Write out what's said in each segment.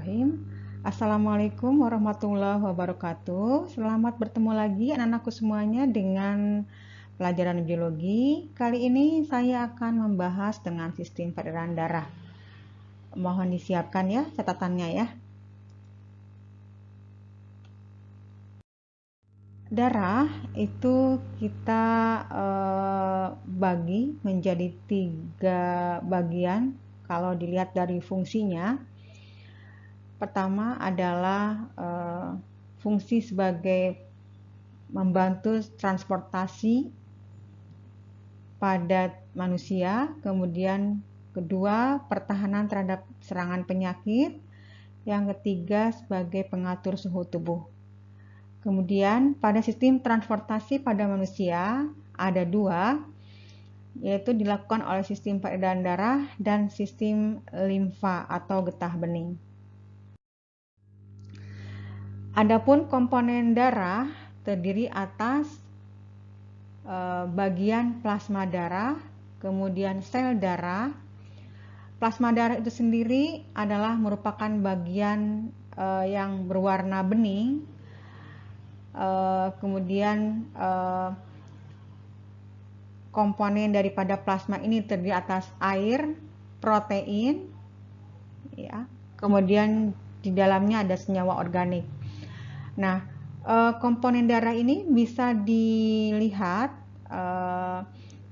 Bismillahirrahmanirrahim. Assalamualaikum warahmatullahi wabarakatuh. Selamat bertemu lagi anak-anakku semuanya dengan pelajaran biologi. Kali ini saya akan membahas dengan sistem peredaran darah. Mohon disiapkan ya catatannya ya. Darah itu kita bagi menjadi 3 bagian kalau dilihat dari fungsinya. Pertama adalah fungsi sebagai membantu transportasi pada manusia, kemudian kedua pertahanan terhadap serangan penyakit, yang ketiga sebagai pengatur suhu tubuh. Kemudian pada sistem transportasi pada manusia ada 2, yaitu dilakukan oleh sistem peredaran darah dan sistem limfa atau getah bening. Adapun komponen darah terdiri atas bagian plasma darah, kemudian sel darah. Plasma darah itu sendiri adalah merupakan bagian yang berwarna bening. Kemudian komponen daripada plasma ini terdiri atas air, protein, ya. Kemudian di dalamnya ada senyawa organik. Nah, komponen darah ini bisa dilihat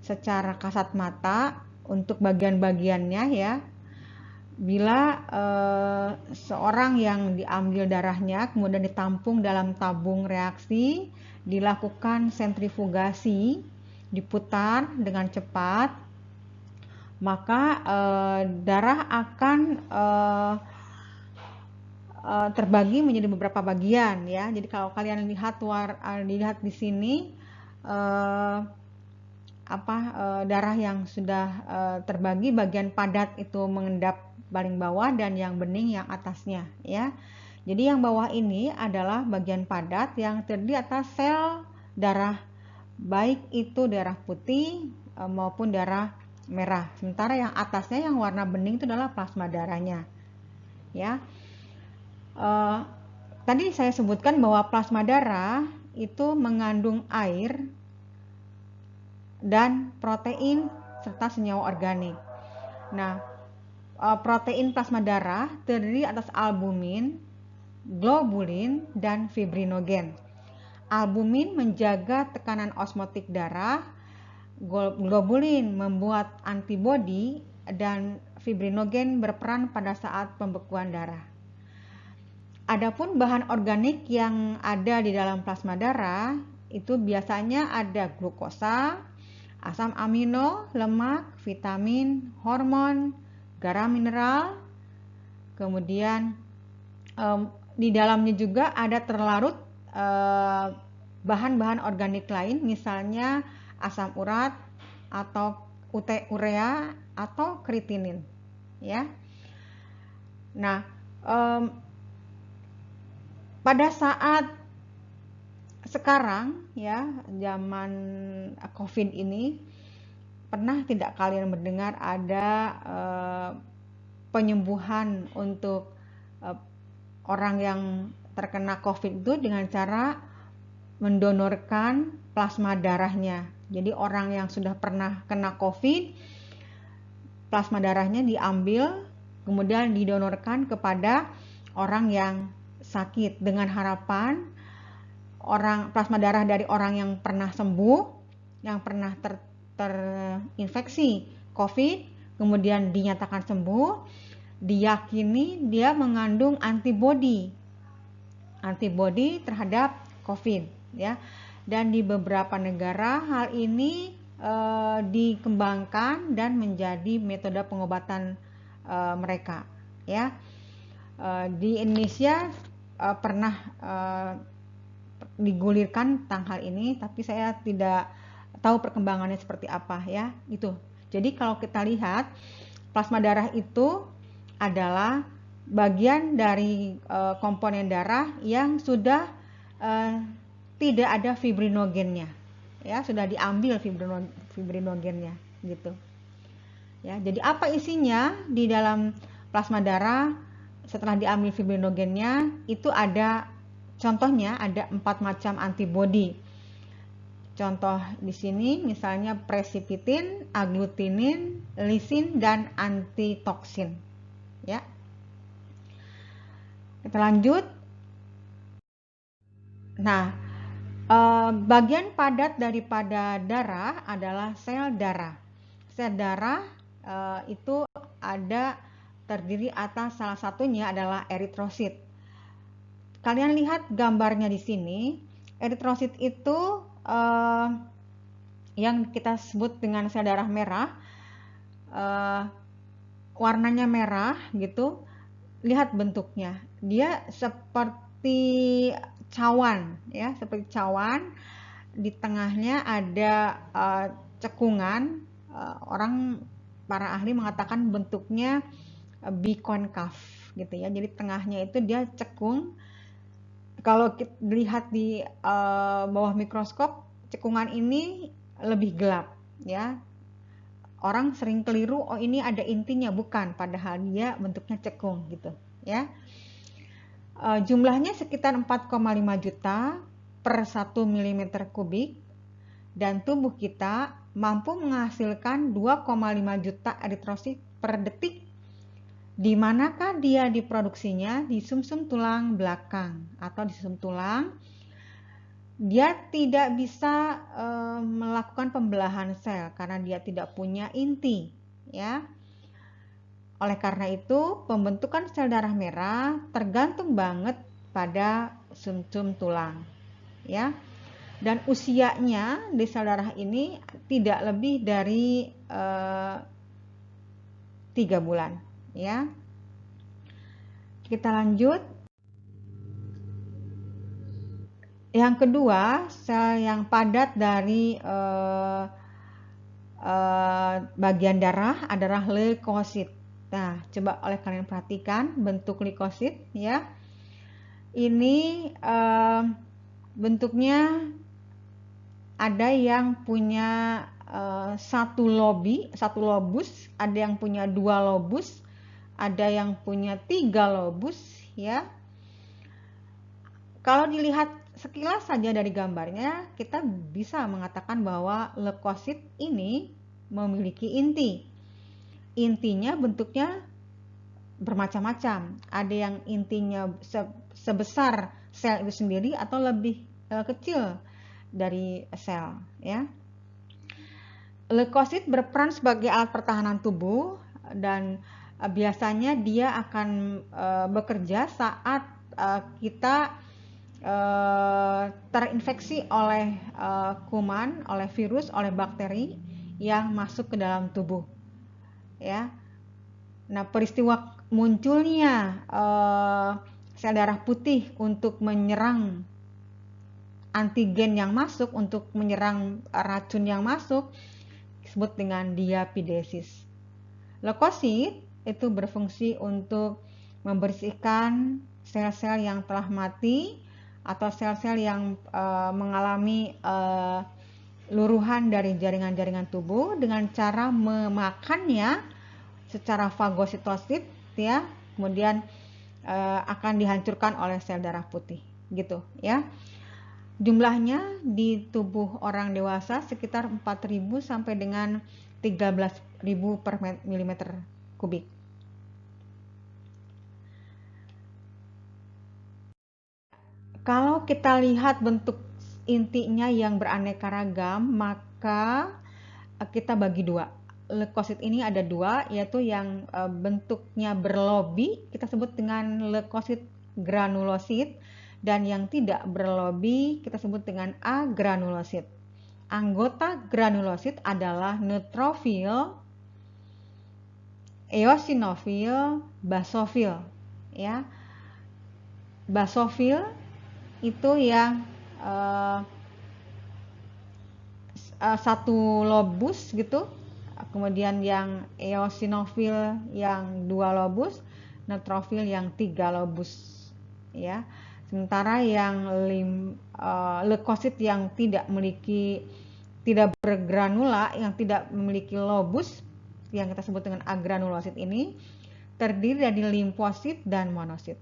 secara kasat mata untuk bagian-bagiannya ya. Bila seorang yang diambil darahnya kemudian ditampung dalam tabung reaksi, dilakukan sentrifugasi, diputar dengan cepat, maka darah akan terbagi menjadi beberapa bagian ya. Jadi kalau kalian lihat di sini darah yang sudah terbagi, bagian padat itu mengendap paling bawah dan yang bening yang atasnya ya. Jadi yang bawah ini adalah bagian padat yang terdiri atas sel darah, baik itu darah putih maupun darah merah. Sementara yang atasnya yang warna bening itu adalah plasma darahnya ya. Tadi saya sebutkan bahwa plasma darah itu mengandung air dan protein serta senyawa organik. Nah, protein plasma darah terdiri atas albumin, globulin, dan fibrinogen. Albumin menjaga tekanan osmotik darah, globulin membuat antibodi, dan fibrinogen berperan pada saat pembekuan darah. Adapun bahan organik yang ada di dalam plasma darah itu biasanya ada glukosa, asam amino, lemak, vitamin, hormon, garam mineral. Kemudian di dalamnya juga ada terlarut bahan-bahan organik lain, misalnya asam urat atau urea atau kreatinin ya. Nah, pada saat sekarang ya, zaman COVID ini, pernah tidak kalian mendengar ada penyembuhan untuk orang yang terkena COVID itu dengan cara mendonorkan plasma darahnya. Jadi orang yang sudah pernah kena COVID, plasma darahnya diambil kemudian didonorkan kepada orang yang sakit dengan harapan plasma darah dari orang yang pernah sembuh, yang pernah terinfeksi COVID, kemudian dinyatakan sembuh, diyakini dia mengandung antibodi terhadap COVID ya. Dan di beberapa negara hal ini dikembangkan dan menjadi metode pengobatan mereka ya. Di Indonesia pernah digulirkan tentang hal ini, tapi saya tidak tahu perkembangannya seperti apa ya. Itu. Jadi kalau kita lihat plasma darah itu adalah bagian dari komponen darah yang sudah tidak ada fibrinogennya ya, sudah diambil fibrinogennya gitu ya. Jadi apa isinya di dalam plasma darah? setelah diambil fibrinogennya itu ada contohnya ada 4 macam antibodi. Contoh di sini misalnya presipitin, aglutinin, lisin, dan antitoksin. Ya. Kita lanjut. Nah, bagian padat daripada darah adalah sel darah. Sel darah itu ada terdiri atas salah satunya adalah eritrosit. Kalian lihat gambarnya di sini. Eritrosit itu yang kita sebut dengan sel darah merah, warnanya merah gitu. Lihat bentuknya, dia seperti cawan ya, seperti cawan. Di tengahnya ada cekungan. Para ahli mengatakan bentuknya bikonkaf gitu ya. Jadi tengahnya itu dia cekung. Kalau kita lihat di bawah mikroskop, cekungan ini lebih gelap ya. Orang sering keliru, oh ini ada intinya, bukan, padahal dia bentuknya cekung gitu ya. Jumlahnya sekitar 4,5 juta per 1 mm kubik, dan tubuh kita mampu menghasilkan 2,5 juta eritrosit per detik. Di manakah dia diproduksinya? Di sumsum tulang belakang atau di sumsum tulang. Dia tidak bisa melakukan pembelahan sel karena dia tidak punya inti ya. Oleh karena itu, pembentukan sel darah merah tergantung banget pada sumsum tulang ya. Dan usianya di sel darah ini tidak lebih dari 3 bulan ya. Kita lanjut. Yang kedua, sel yang padat dari bagian darah adalah leukosit. Nah, coba oleh kalian perhatikan bentuk leukosit ya. Ini bentuknya ada yang punya satu lobus, ada yang punya 2 lobus, ada yang punya 3 lobus ya. Kalau dilihat sekilas saja dari gambarnya, kita bisa mengatakan bahwa leukosit ini memiliki inti. Intinya bentuknya bermacam-macam. Ada yang intinya sebesar sel itu sendiri atau lebih kecil dari sel ya. Leukosit berperan sebagai alat pertahanan tubuh dan biasanya dia akan bekerja saat kita terinfeksi oleh kuman, oleh virus, oleh bakteri yang masuk ke dalam tubuh ya. Nah, peristiwa munculnya sel darah putih untuk menyerang antigen yang masuk, untuk menyerang racun yang masuk, disebut dengan diapidesis. Leukosit itu berfungsi untuk membersihkan sel-sel yang telah mati atau sel-sel yang mengalami luruhan dari jaringan-jaringan tubuh dengan cara memakannya secara fagositosit ya, kemudian akan dihancurkan oleh sel darah putih gitu ya. Jumlahnya di tubuh orang dewasa sekitar 4.000 sampai dengan 13.000 per milimeter kubik. Kalau kita lihat bentuk intinya yang beraneka ragam, maka kita bagi 2. Leukosit ini ada 2, yaitu yang bentuknya berlobi, kita sebut dengan leukosit granulosit, dan yang tidak berlobi kita sebut dengan agranulosit. Anggota granulosit adalah neutrofil, eosinofil, basofil ya. Basofil itu yang satu lobus gitu, kemudian yang eosinofil yang 2 lobus, neutrofil yang 3 lobus ya. Sementara yang leukosit yang tidak bergranula, yang tidak memiliki lobus, yang kita sebut dengan agranulosit ini, terdiri dari limfosit dan monosit.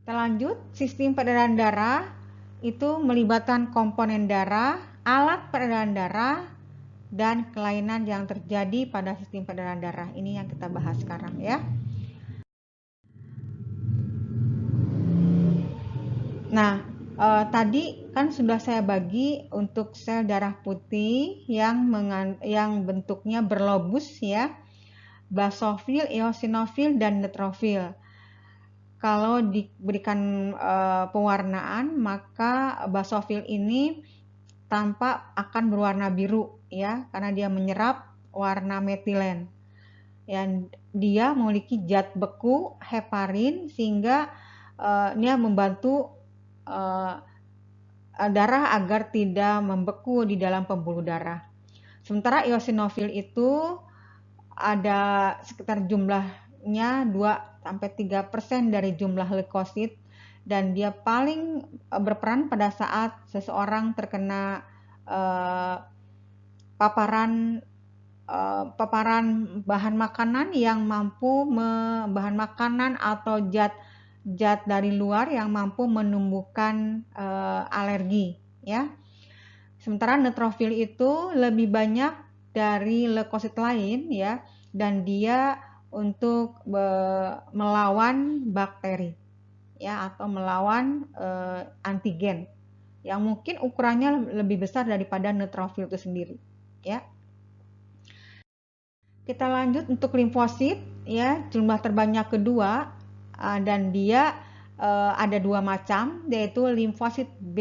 Kita lanjut, sistem peredaran darah itu melibatkan komponen darah, alat peredaran darah, dan kelainan yang terjadi pada sistem peredaran darah. Ini yang kita bahas sekarang ya. Nah, tadi kan sudah saya bagi untuk sel darah putih yang bentuknya berlobus ya, basofil, eosinofil, dan neutrofil. Kalau diberikan pewarnaan, maka basofil ini tampak akan berwarna biru ya, karena dia menyerap warna metilen. Dan dia memiliki zat beku heparin sehingga dia membantu darah agar tidak membeku di dalam pembuluh darah. Sementara eosinofil itu ada sekitar jumlahnya 2-3% dari jumlah leukosit, dan dia paling berperan pada saat seseorang terkena paparan bahan makanan bahan makanan atau zat dari luar yang mampu menumbuhkan alergi ya. Sementara neutrofil itu lebih banyak dari leukosit lain ya, dan dia untuk melawan bakteri ya, atau melawan antigen yang mungkin ukurannya lebih besar daripada neutrofil itu sendiri ya. Kita lanjut untuk limfosit ya, jumlah terbanyak kedua dan dia ada dua macam, yaitu limfosit B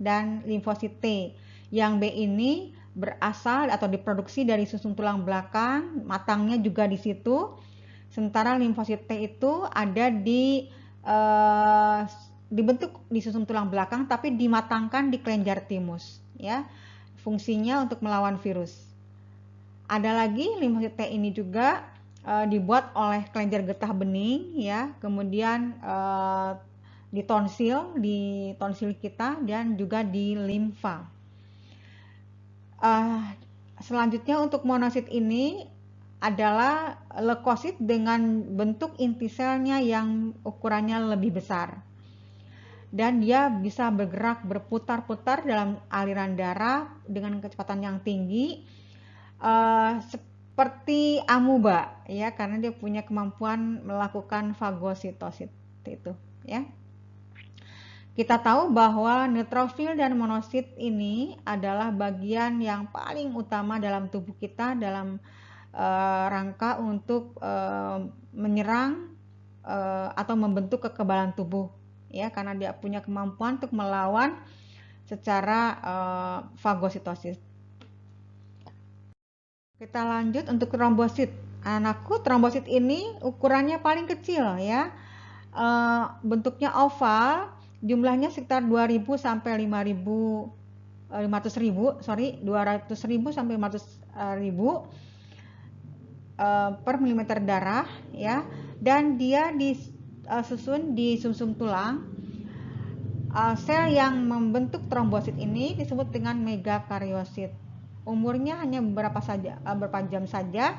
dan limfosit T. Yang B ini berasal atau diproduksi dari sumsum tulang belakang, matangnya juga di situ. Sementara limfosit T itu ada dibentuk di sumsum tulang belakang tapi dimatangkan di kelenjar timus ya. Fungsinya untuk melawan virus. Ada lagi limfosit T ini juga dibuat oleh kelenjar getah bening ya, kemudian di tonsil kita, dan juga di limfa. Selanjutnya untuk monosit ini adalah leukosit dengan bentuk inti selnya yang ukurannya lebih besar, dan dia bisa bergerak berputar-putar dalam aliran darah dengan kecepatan yang tinggi, seperti amuba ya, karena dia punya kemampuan melakukan fagositosis itu ya. Kita tahu bahwa neutrofil dan monosit ini adalah bagian yang paling utama dalam tubuh kita dalam rangka untuk menyerang atau membentuk kekebalan tubuh ya, karena dia punya kemampuan untuk melawan secara fagositosis. Kita lanjut untuk trombosit. Anakku, trombosit ini ukurannya paling kecil ya. Bentuknya oval, jumlahnya sekitar 200.000 sampai 200.000 sampai 500.000 per milimeter darah ya, dan dia disusun di sumsum tulang. Sel yang membentuk trombosit ini disebut dengan megakariosit. Umurnya hanya beberapa jam saja,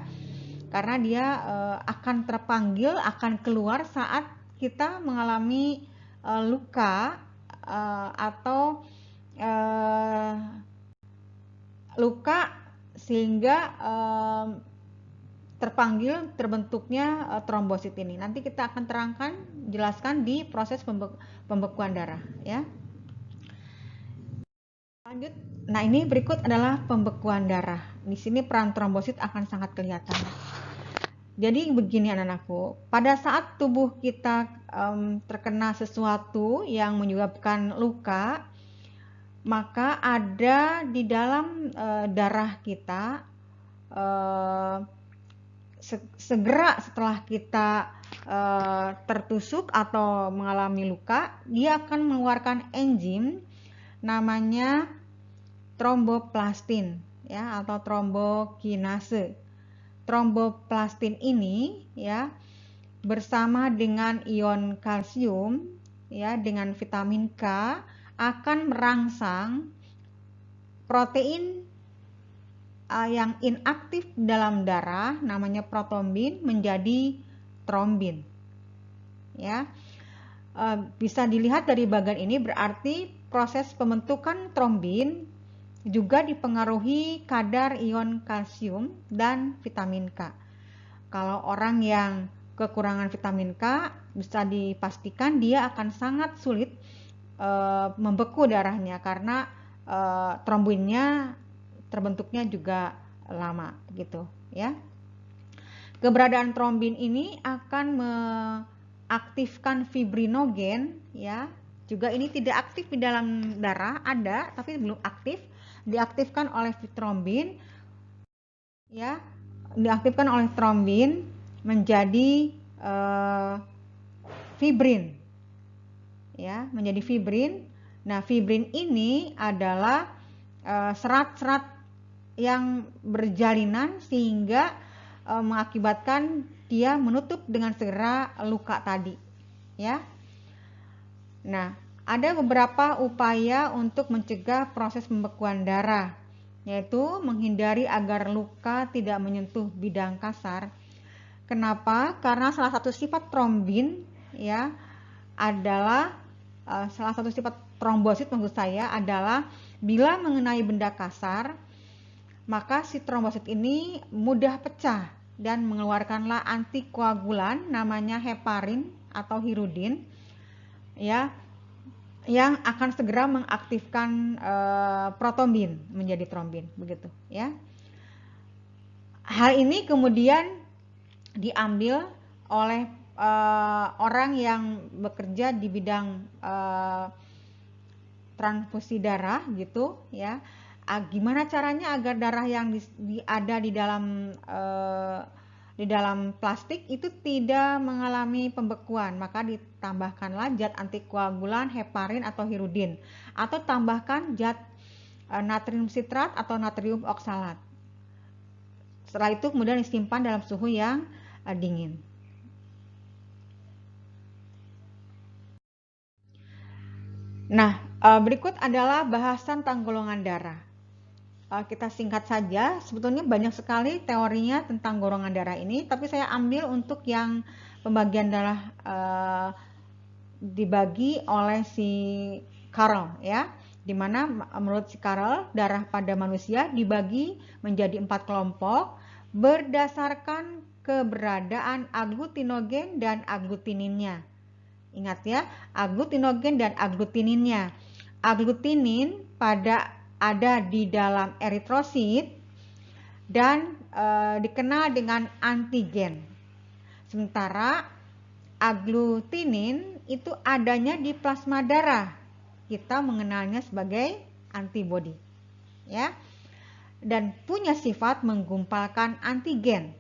karena dia akan terpanggil, akan keluar saat kita mengalami luka atau luka sehingga terbentuknya trombosit ini. Nanti kita akan jelaskan di proses pembekuan darah ya. Lanjut. Nah, ini berikut adalah pembekuan darah. Di sini peran trombosit akan sangat kelihatan. Jadi begini anak-anakku, pada saat tubuh kita terkena sesuatu yang menyebabkan luka, maka ada di dalam darah kita segera setelah kita tertusuk atau mengalami luka, dia akan mengeluarkan enzim namanya tromboplastin ya, atau trombokinase. Tromboplastin ini ya bersama dengan ion kalsium ya dengan vitamin K akan merangsang protein yang inaktif dalam darah namanya protrombin menjadi trombin. Ya. Bisa dilihat dari bagian ini, berarti proses pembentukan trombin juga dipengaruhi kadar ion kalsium dan vitamin K. Kalau orang yang kekurangan vitamin K, bisa dipastikan dia akan sangat sulit membeku darahnya karena trombinnya terbentuknya juga lama gitu ya. Keberadaan trombin ini akan aktifkan fibrinogen ya, juga ini tidak aktif di dalam darah, ada tapi belum aktif, diaktifkan oleh trombin ya, diaktifkan oleh trombin menjadi fibrin ya, menjadi fibrin. Nah, fibrin ini adalah serat-serat yang berjalinan sehingga mengakibatkan dia menutup dengan segera luka tadi ya. Nah, ada beberapa upaya untuk mencegah proses pembekuan darah, yaitu menghindari agar luka tidak menyentuh bidang kasar. Kenapa? Karena salah satu sifat trombin ya adalah salah satu sifat trombosit maksud saya adalah bila mengenai benda kasar, maka si trombosit ini mudah pecah dan mengeluarkanlah antikoagulan namanya heparin atau hirudin ya, yang akan segera mengaktifkan protombin menjadi trombin begitu ya. Hal ini kemudian diambil oleh orang yang bekerja di bidang transfusi darah gitu ya. Gimana caranya agar darah yang ada di dalam plastik itu tidak mengalami pembekuan, maka ditambahkanlah zat antikoagulan heparin atau hirudin, atau tambahkan zat natrium sitrat atau natrium oksalat. Setelah itu kemudian disimpan dalam suhu yang dingin. Nah, berikut adalah bahasan tentang golongan darah. Kita singkat saja, sebetulnya banyak sekali teorinya tentang golongan darah ini, tapi saya ambil untuk yang pembagian darah dibagi oleh si Carl ya, dimana menurut si Carl darah pada manusia dibagi menjadi 4 kelompok berdasarkan keberadaan aglutinogen dan aglutininnya. Ingat ya, aglutinogen dan aglutininnya. Aglutinin ada di dalam eritrosit dan dikenal dengan antigen. Sementara aglutinin itu adanya di plasma darah. Kita mengenalnya sebagai antibodi. Ya. Dan punya sifat menggumpalkan antigen.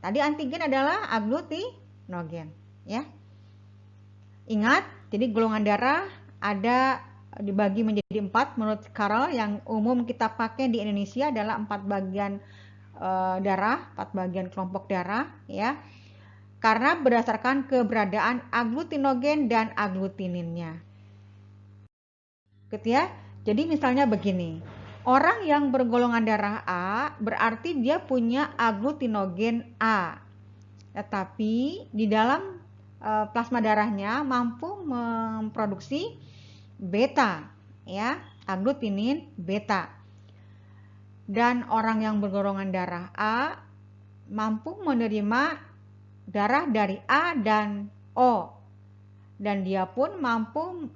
Tadi antigen adalah aglutinogen, ya. Ingat, jadi golongan darah ada dibagi menjadi 4 menurut Carl. Yang umum kita pakai di Indonesia adalah 4 bagian darah, 4 bagian kelompok darah ya. Karena berdasarkan keberadaan aglutinogen dan aglutininnya. Gitu ya. Jadi misalnya begini. Orang yang bergolongan darah A berarti dia punya aglutinogen A. Tetapi di dalam plasma darahnya mampu memproduksi beta ya, aglutinin beta. Dan orang yang bergolongan darah A mampu menerima darah dari A dan O, dan dia pun mampu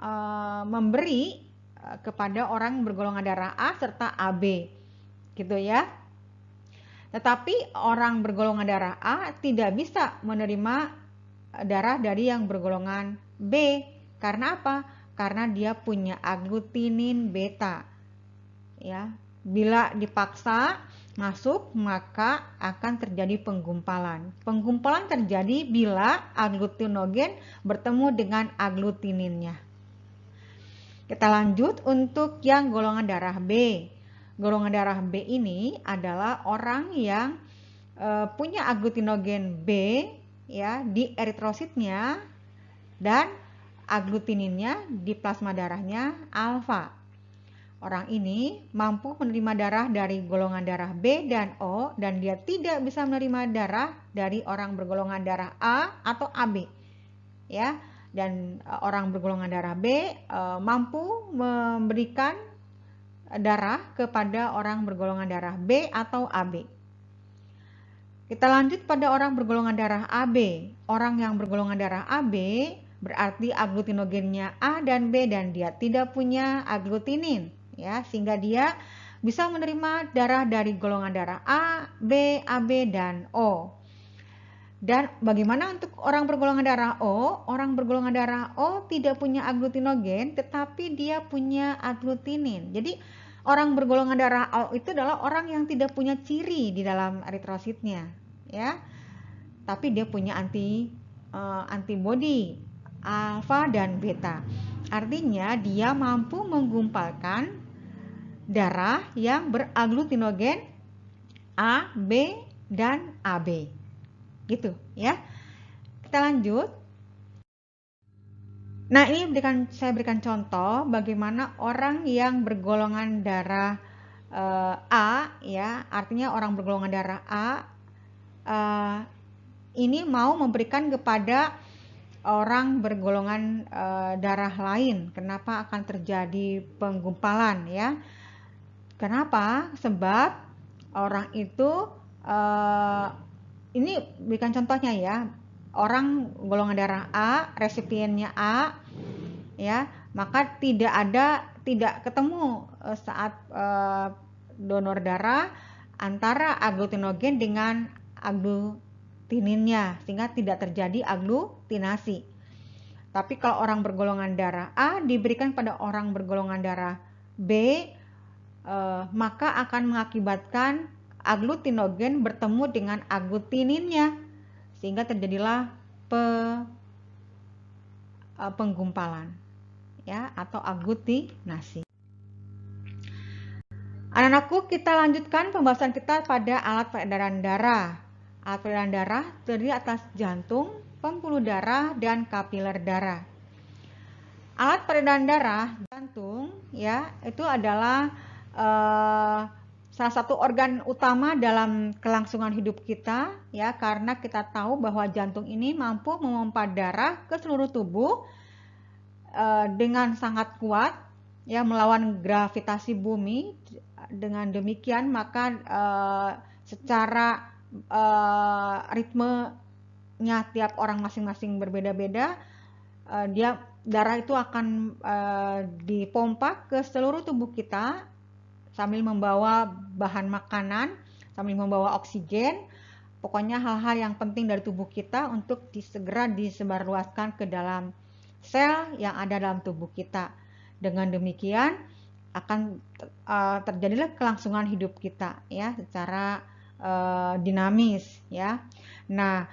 memberi kepada orang bergolongan darah A serta AB gitu ya. Tetapi orang bergolongan darah A tidak bisa menerima darah dari yang bergolongan B. Karena apa? Karena dia punya aglutinin beta. Ya, bila dipaksa masuk maka akan terjadi penggumpalan. Penggumpalan terjadi bila aglutinogen bertemu dengan aglutininnya. Kita lanjut untuk yang golongan darah B. Golongan darah B ini adalah orang yang punya aglutinogen B ya di eritrositnya dan aglutininnya di plasma darahnya alfa. Orang ini mampu menerima darah dari golongan darah B dan O, dan dia tidak bisa menerima darah dari orang bergolongan darah A atau AB. Ya, dan orang bergolongan darah B mampu memberikan darah kepada orang bergolongan darah B atau AB. Kita lanjut pada orang bergolongan darah AB. Orang yang bergolongan darah AB berarti aglutinogennya A dan B dan dia tidak punya aglutinin, ya, sehingga dia bisa menerima darah dari golongan darah A, B, AB, dan O. Dan bagaimana untuk orang bergolongan darah O? Orang bergolongan darah O tidak punya aglutinogen, tetapi dia punya aglutinin. Jadi orang bergolongan darah O itu adalah orang yang tidak punya ciri di dalam eritrositnya, ya. Tapi dia punya antibodi alfa dan beta. Artinya dia mampu menggumpalkan darah yang beraglutinogen A, B, dan AB. Gitu ya. Kita lanjut. Nah, ini saya berikan contoh bagaimana orang yang bergolongan darah A, ya, artinya orang bergolongan darah A ini mau memberikan kepada orang bergolongan darah lain. Kenapa akan terjadi penggumpalan, ya? Kenapa? Sebab orang itu ini berikan contohnya, ya. Orang golongan darah A, resipiennya A, ya, maka tidak ketemu saat donor darah antara aglutinogen dengan aglutininnya, sehingga tidak terjadi aglutinasi. Tapi kalau orang bergolongan darah A diberikan pada orang bergolongan darah B, maka akan mengakibatkan aglutinogen bertemu dengan aglutininnya, sehingga terjadilah penggumpalan, ya, atau aglutinasi. Anak-anakku, kita lanjutkan pembahasan kita pada alat peredaran darah. Alat peredaran darah terdiri atas jantung, pembuluh darah, dan kapiler darah. Alat peredaran darah jantung, ya, itu adalah salah satu organ utama dalam kelangsungan hidup kita, ya, karena kita tahu bahwa jantung ini mampu memompa darah ke seluruh tubuh dengan sangat kuat, ya, melawan gravitasi bumi. Dengan demikian maka secara ritmenya tiap orang masing-masing berbeda-beda, darah itu akan dipompa ke seluruh tubuh kita sambil membawa bahan makanan, sambil membawa oksigen, pokoknya hal-hal yang penting dari tubuh kita untuk segera disebarluaskan ke dalam sel yang ada dalam tubuh kita. Dengan demikian akan terjadilah kelangsungan hidup kita, ya, secara dinamis, ya. Nah,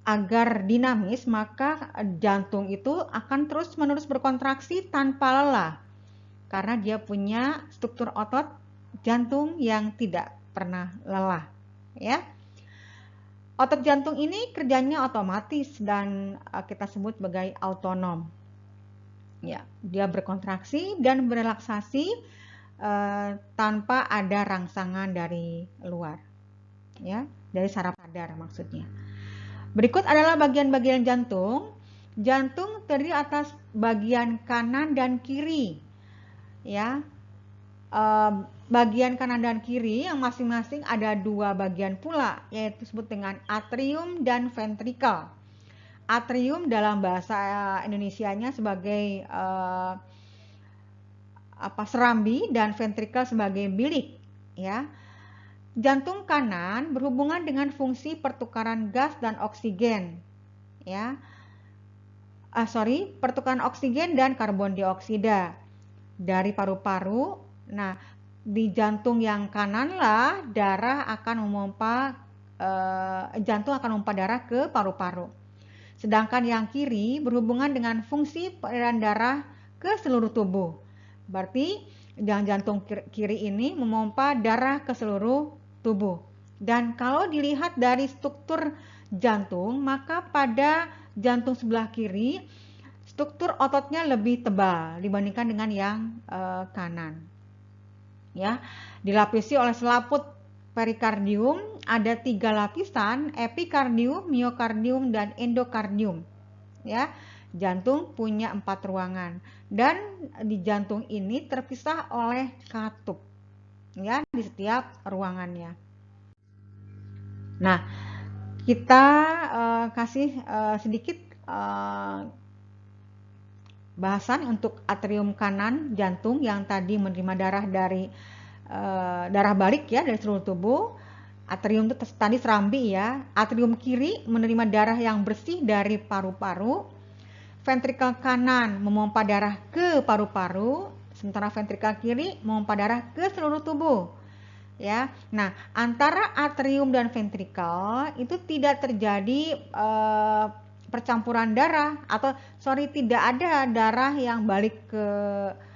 agar dinamis maka jantung itu akan terus-menerus berkontraksi tanpa lelah karena dia punya struktur otot jantung yang tidak pernah lelah, ya. Otot jantung ini kerjanya otomatis dan kita sebut sebagai autonom. Ya, dia berkontraksi dan berelaksasi tanpa ada rangsangan dari luar, ya, dari saraf sadar maksudnya. Berikut adalah bagian-bagian jantung. Jantung terdiri atas bagian kanan dan kiri, ya. Bagian kanan dan kiri yang masing-masing ada dua bagian pula, yaitu disebut dengan atrium dan ventrikel. Atrium dalam bahasa Indonesianya sebagai serambi dan ventrikel sebagai bilik, ya. Jantung kanan berhubungan dengan fungsi pertukaran gas dan oksigen, ya. Pertukaran oksigen dan karbon dioksida dari paru-paru. Nah, di jantung yang kanan lah darah akan memompa jantung akan memompa darah ke paru-paru. Sedangkan yang kiri berhubungan dengan fungsi peredaran darah ke seluruh tubuh. Berarti jantung kiri ini memompa darah ke seluruh tubuh. Dan kalau dilihat dari struktur jantung, maka pada jantung sebelah kiri struktur ototnya lebih tebal dibandingkan dengan yang kanan. ya, dilapisi oleh selaput perikardium. Ada 3 lapisan: epikardium, miokardium, dan endokardium, ya. Jantung punya 4 ruangan, dan di jantung ini terpisah oleh katup, ya, di setiap ruangannya. Nah, kita kasih sedikit bahasan untuk atrium kanan jantung yang tadi menerima darah dari darah balik, ya, dari seluruh tubuh. Atrium itu tadi serambi, ya. Atrium kiri menerima darah yang bersih dari paru-paru. Ventrikel kanan memompa darah ke paru-paru, sementara ventrikel kiri memompa darah ke seluruh tubuh, ya. Nah, antara atrium dan ventrikel itu tidak terjadi percampuran darah, atau tidak ada darah yang balik ke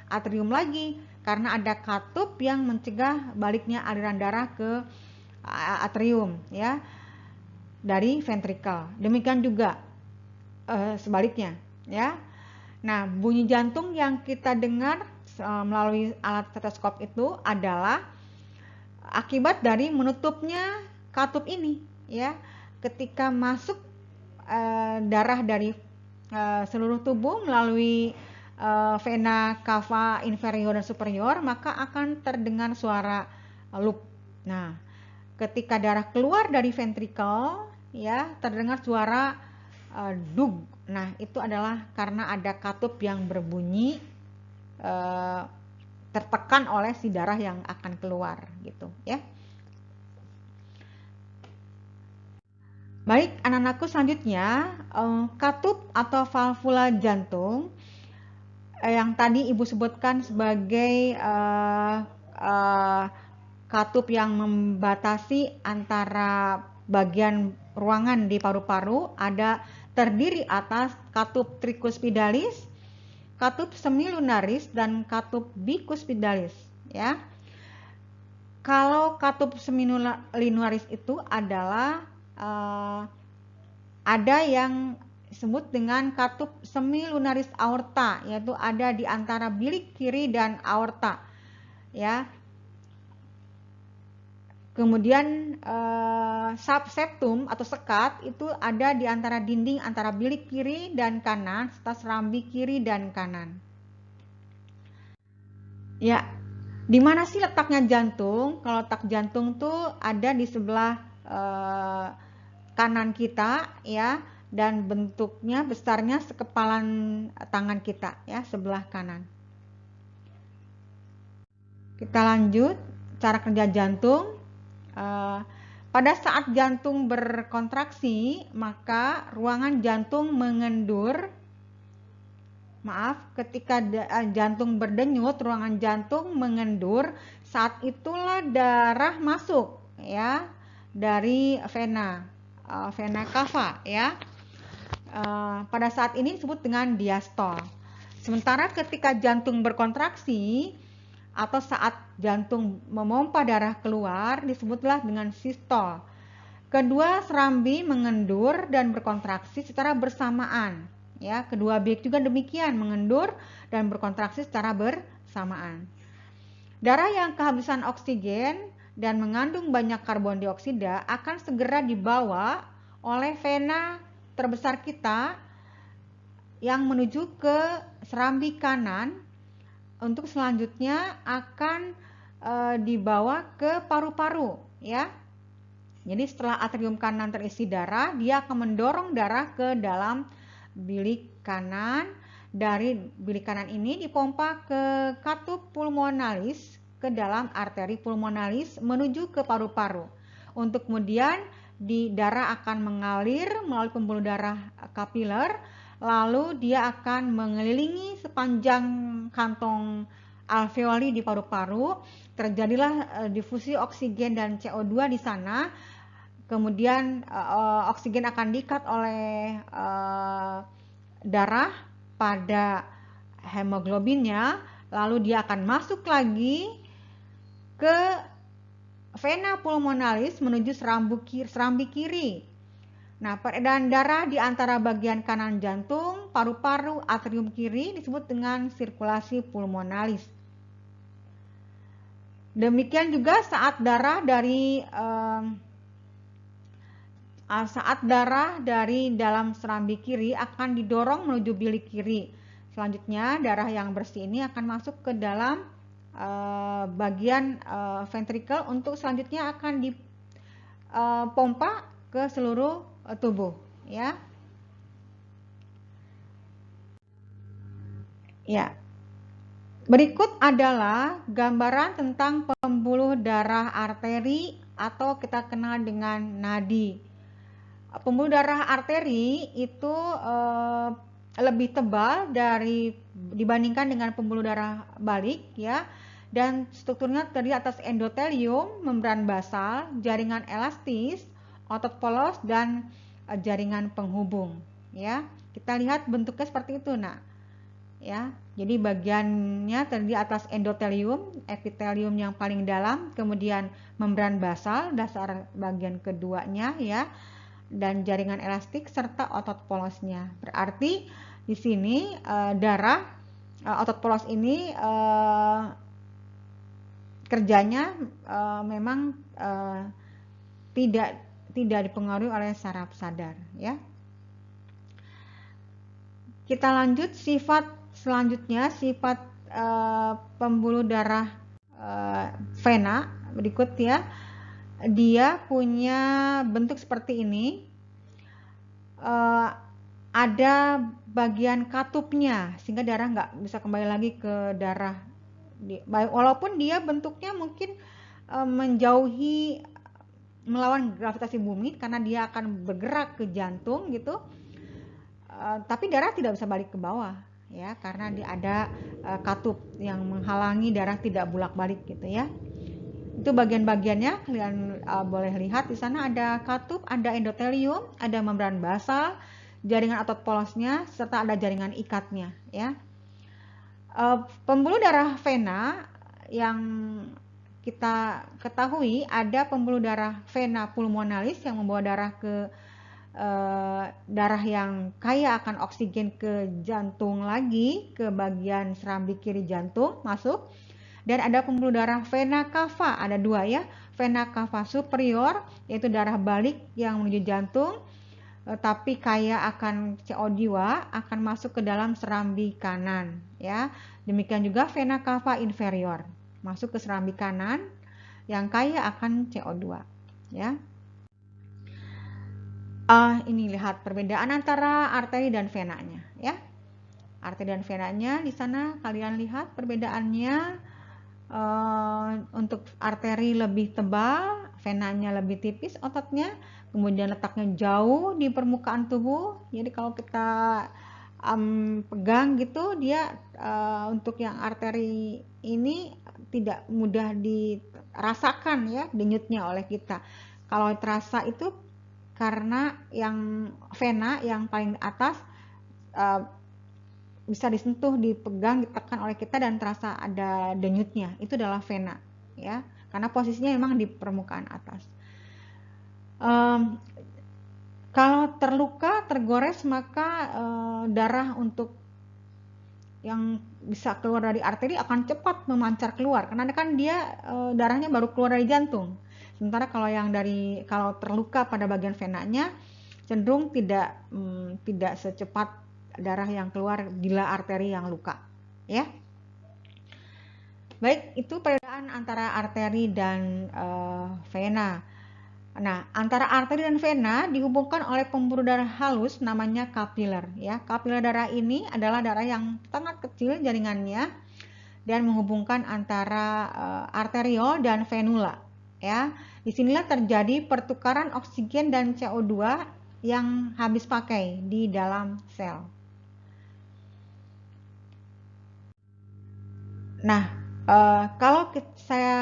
atrium lagi, karena ada katup yang mencegah baliknya aliran darah ke atrium, ya, dari ventrikel. Demikian juga sebaliknya, ya. Nah, bunyi jantung yang kita dengar melalui alat stetoskop itu adalah akibat dari menutupnya katup ini, ya. Ketika masuk darah dari seluruh tubuh melalui vena cava inferior dan superior, maka akan terdengar suara loop. Nah, ketika darah keluar dari ventrikel, ya, terdengar suara dug. Nah, itu adalah karena ada katup yang berbunyi tertekan oleh si darah yang akan keluar, gitu, ya. Baik, anak-anakku, selanjutnya katup atau valvula jantung yang tadi Ibu sebutkan sebagai katup yang membatasi antara bagian ruangan di paru-paru, ada terdiri atas katup tricuspidalis, katup semilunaris, dan katup bicuspidalis, ya. Kalau katup semilunaris itu adalah ada yang disebut dengan katup semilunaris aorta, yaitu ada di antara bilik kiri dan aorta, ya. Kemudian subseptum atau sekat itu ada di antara dinding antara bilik kiri dan kanan serta serambi kiri dan kanan. Ya, di mana sih letaknya jantung? Kalau letak jantung tuh ada di sebelah kanan kita, ya, dan bentuknya besarnya sekepalan tangan kita, ya, sebelah kanan. Kita lanjut cara kerja jantung. Pada saat jantung berkontraksi, maka ruangan jantung mengendur. Ketika jantung berdenyut, ruangan jantung mengendur. Saat itulah darah masuk, ya, dari vena cava, ya. Pada saat ini disebut dengan diastol. Sementara ketika jantung berkontraksi atau saat jantung memompa darah keluar disebutlah dengan sistol. Kedua serambi mengendur dan berkontraksi secara bersamaan, ya. Kedua bilik juga demikian, mengendur dan berkontraksi secara bersamaan. Darah yang kehabisan oksigen dan mengandung banyak karbon dioksida akan segera dibawa oleh vena terbesar kita yang menuju ke serambi kanan, untuk selanjutnya akan dibawa ke paru-paru, ya. Jadi setelah atrium kanan terisi darah, dia akan mendorong darah ke dalam bilik kanan. Dari bilik kanan ini dipompa ke katup pulmonalis, ke dalam arteri pulmonalis menuju ke paru-paru. Untuk kemudian darah akan mengalir melalui pembuluh darah kapiler, lalu dia akan mengelilingi sepanjang kantong alveoli di paru-paru. Terjadilah difusi oksigen dan CO2 di sana. Kemudian oksigen akan diikat oleh darah pada hemoglobinnya, lalu dia akan masuk lagi ke vena pulmonalis menuju serambi kiri. Nah, peredaran darah di antara bagian kanan jantung, paru-paru, atrium kiri disebut dengan sirkulasi pulmonalis. Demikian juga saat darah dari dalam serambi kiri akan didorong menuju bilik kiri. Selanjutnya darah yang bersih ini akan masuk ke dalam bagian ventricle untuk selanjutnya akan dipompa ke seluruh tubuh, ya. Ya. Berikut adalah gambaran tentang pembuluh darah arteri atau kita kenal dengan nadi. Pembuluh darah arteri itu lebih tebal dibandingkan dengan pembuluh darah balik, ya, dan strukturnya terdiri atas endotelium, membran basal, jaringan elastis, otot polos, dan jaringan penghubung, ya. Kita lihat bentuknya seperti itu, nah, ya. Jadi bagiannya terdiri atas endotelium, epitelium yang paling dalam, kemudian membran basal, dasar bagian keduanya, ya, dan jaringan elastik serta otot polosnya. Berarti di sini otot polos ini kerjanya memang tidak dipengaruhi oleh saraf sadar, ya. Kita lanjut selanjutnya sifat pembuluh darah vena berikut, ya. Dia punya bentuk seperti ini. Ada bagian katupnya sehingga darah nggak bisa kembali lagi ke darah. Walaupun dia bentuknya mungkin menjauhi melawan gravitasi bumi karena dia akan bergerak ke jantung gitu. Tapi darah tidak bisa balik ke bawah, ya, karena dia ada katup yang menghalangi darah tidak bolak-balik gitu, ya. Itu bagian-bagiannya, kalian boleh lihat di sana ada katup, ada endotelium, ada membran basal, jaringan otot polosnya, serta ada jaringan ikatnya, ya. Pembuluh darah vena yang kita ketahui ada pembuluh darah vena pulmonalis yang membawa darah ke darah yang kaya akan oksigen ke jantung lagi, ke bagian serambi kiri jantung masuk. Dan ada pembuluh darah vena cava, ada dua, ya, vena cava superior yaitu darah balik yang menuju jantung tapi kaya akan CO2 akan masuk ke dalam serambi kanan, ya. Demikian juga vena cava inferior masuk ke serambi kanan yang kaya akan CO2, ya. Ini lihat perbedaan antara arteri dan venanya, ya. Arteri dan venanya di sana kalian lihat perbedaannya. Untuk arteri lebih tebal, venanya lebih tipis ototnya, kemudian letaknya jauh di permukaan tubuh. Jadi kalau kita pegang gitu, dia untuk yang arteri ini tidak mudah dirasakan, ya, denyutnya oleh kita. Kalau terasa itu karena yang vena yang paling atas bisa disentuh, dipegang, ditekan oleh kita dan terasa ada denyutnya. Itu adalah vena, ya, karena posisinya memang di permukaan atas. Kalau terluka, tergores, maka darah untuk yang bisa keluar dari arteri akan cepat memancar keluar karena kan dia darahnya baru keluar dari jantung. Sementara kalau terluka pada bagian venanya cenderung tidak secepat darah yang keluar bila arteri yang luka, ya. Baik, itu perbedaan antara arteri dan vena. Nah, antara arteri dan vena dihubungkan oleh pembuluh darah halus namanya kapiler, ya. Kapiler darah ini adalah darah yang sangat kecil jaringannya dan menghubungkan antara arteriol dan venula, ya. Disinilah terjadi pertukaran oksigen dan CO2 yang habis pakai di dalam sel. Nah, kalau saya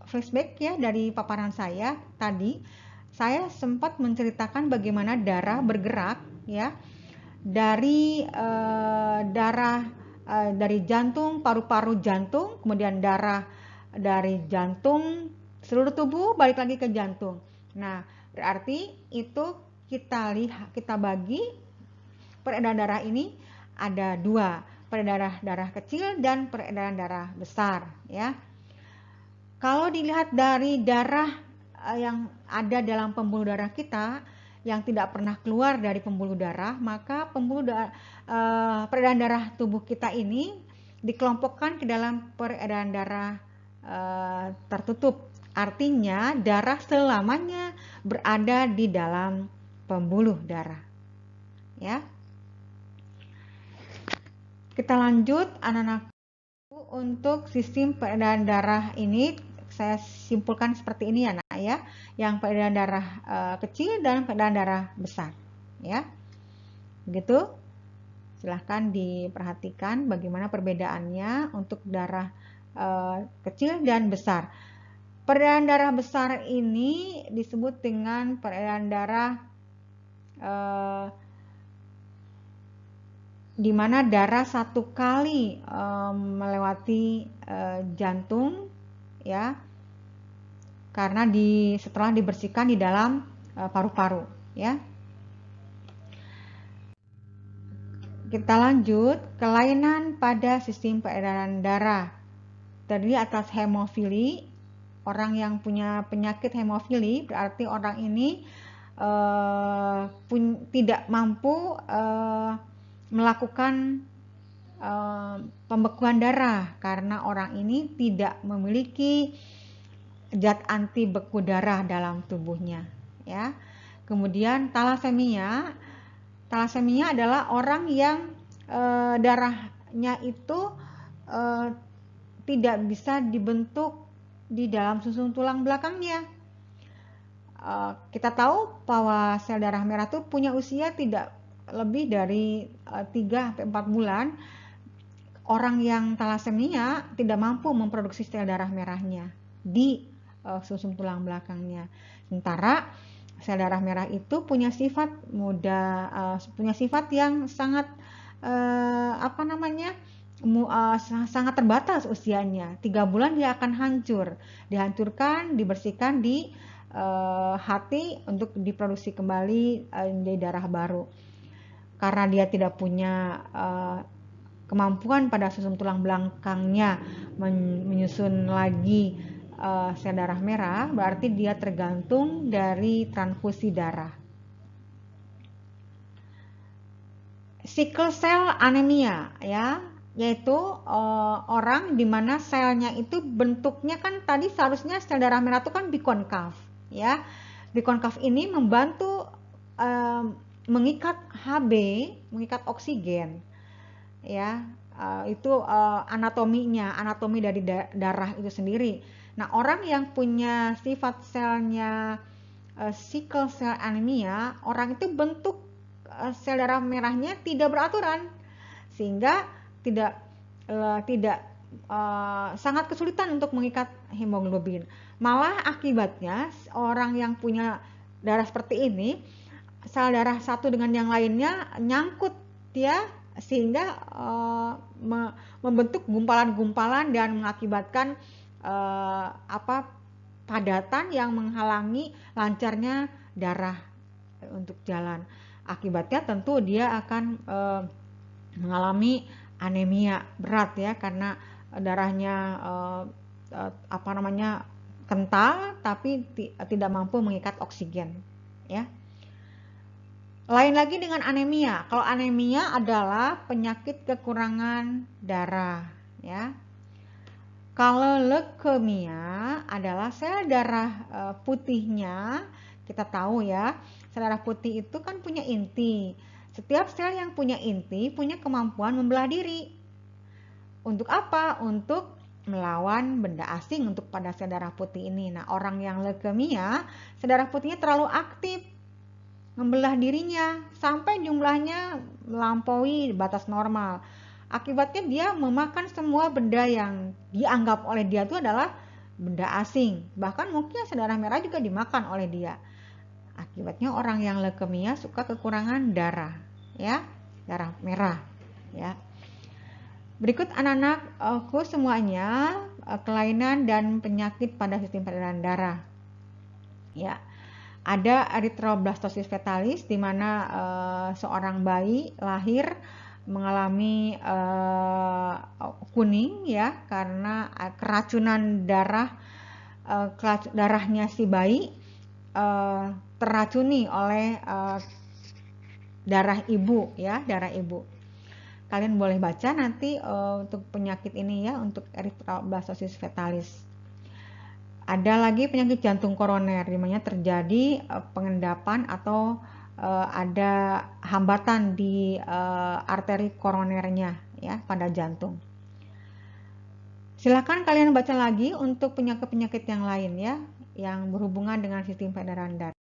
flashback, ya, dari paparan saya tadi, saya sempat menceritakan bagaimana darah bergerak, ya, dari dari jantung, paru-paru jantung, kemudian darah dari jantung seluruh tubuh balik lagi ke jantung. Nah, berarti itu kita bagi peredaran darah ini ada dua, peredaran darah kecil dan peredaran darah besar, ya. Kalau dilihat dari darah yang ada dalam pembuluh darah kita yang tidak pernah keluar dari pembuluh darah, maka peredaran darah tubuh kita ini dikelompokkan ke dalam peredaran darah tertutup. Artinya darah selamanya berada di dalam pembuluh darah. Ya. Kita lanjut anak-anak. Untuk sistem peredaran darah ini saya simpulkan seperti ini ya nak ya, yang peredaran darah kecil dan peredaran darah besar ya. Begitu. Silahkan diperhatikan bagaimana perbedaannya untuk darah kecil dan besar. Peredaran darah besar ini disebut dengan peredaran darah di mana darah satu kali melewati jantung ya, karena setelah dibersihkan di dalam paru-paru ya. Kita lanjut, kelainan pada sistem peredaran darah terdiri atas hemofili. Orang yang punya penyakit hemofili berarti orang ini tidak mampu melakukan pembekuan darah karena orang ini tidak memiliki zat anti beku darah dalam tubuhnya ya. Kemudian talasemia adalah orang yang darahnya itu tidak bisa dibentuk di dalam susun tulang belakangnya. Kita tahu bahwa sel darah merah itu punya usia tidak lebih dari 3-4 bulan. Orang yang talasemia tidak mampu memproduksi sel darah merahnya di sumsum tulang belakangnya. Sementara sel darah merah itu punya sifat punya sifat yang sangat sangat terbatas usianya. 3 bulan dia akan dihancurkan, dibersihkan di hati untuk diproduksi kembali di darah baru. Karena dia tidak punya kemampuan pada sumsum tulang belakangnya menyusun lagi sel darah merah, berarti dia tergantung dari transfusi darah. Sickle cell anemia ya, yaitu orang di mana selnya itu bentuknya kan tadi seharusnya sel darah merah itu kan bikonkav ya. Bikonkav ini membantu mengikat Hb, mengikat oksigen ya. Itu anatomi dari darah itu sendiri. Nah, orang yang punya sifat selnya sickle cell anemia, orang itu bentuk sel darah merahnya tidak beraturan sehingga tidak sangat kesulitan untuk mengikat hemoglobin. Malah akibatnya orang yang punya darah seperti ini, sel darah satu dengan yang lainnya nyangkut ya, sehingga membentuk gumpalan-gumpalan dan mengakibatkan padatan yang menghalangi lancarnya darah untuk jalan. Akibatnya tentu dia akan mengalami anemia berat ya, karena darahnya kental tapi tidak mampu mengikat oksigen ya. Lain lagi dengan anemia. Kalau anemia adalah penyakit kekurangan darah ya. Kalau leukemia adalah sel darah putihnya, kita tahu ya, sel darah putih itu kan punya inti. Setiap sel yang punya inti punya kemampuan membelah diri. Untuk apa? Untuk melawan benda asing untuk pada sel darah putih ini. Nah, orang yang leukemia, sel darah putihnya terlalu aktif membelah dirinya sampai jumlahnya melampaui batas normal. Akibatnya dia memakan semua benda yang dianggap oleh dia itu adalah benda asing. Bahkan mungkin sel darah merah juga dimakan oleh dia. Akibatnya orang yang leukemia suka kekurangan darah, ya, darah merah, ya. Berikut anak-anakku semuanya kelainan dan penyakit pada sistem peredaran darah. Ya. Ada erythroblastosis fetalis di mana seorang bayi lahir mengalami kuning ya karena keracunan darah kelas darahnya si bayi terracuni oleh darah ibu ya, darah ibu. Kalian boleh baca nanti untuk penyakit ini ya, untuk erythroblastosis fetalis. Ada lagi penyakit jantung koroner, di mana terjadi pengendapan atau ada hambatan di arteri koronernya ya pada jantung. Silakan kalian baca lagi untuk penyakit-penyakit yang lain ya, yang berhubungan dengan sistem peredaran darah.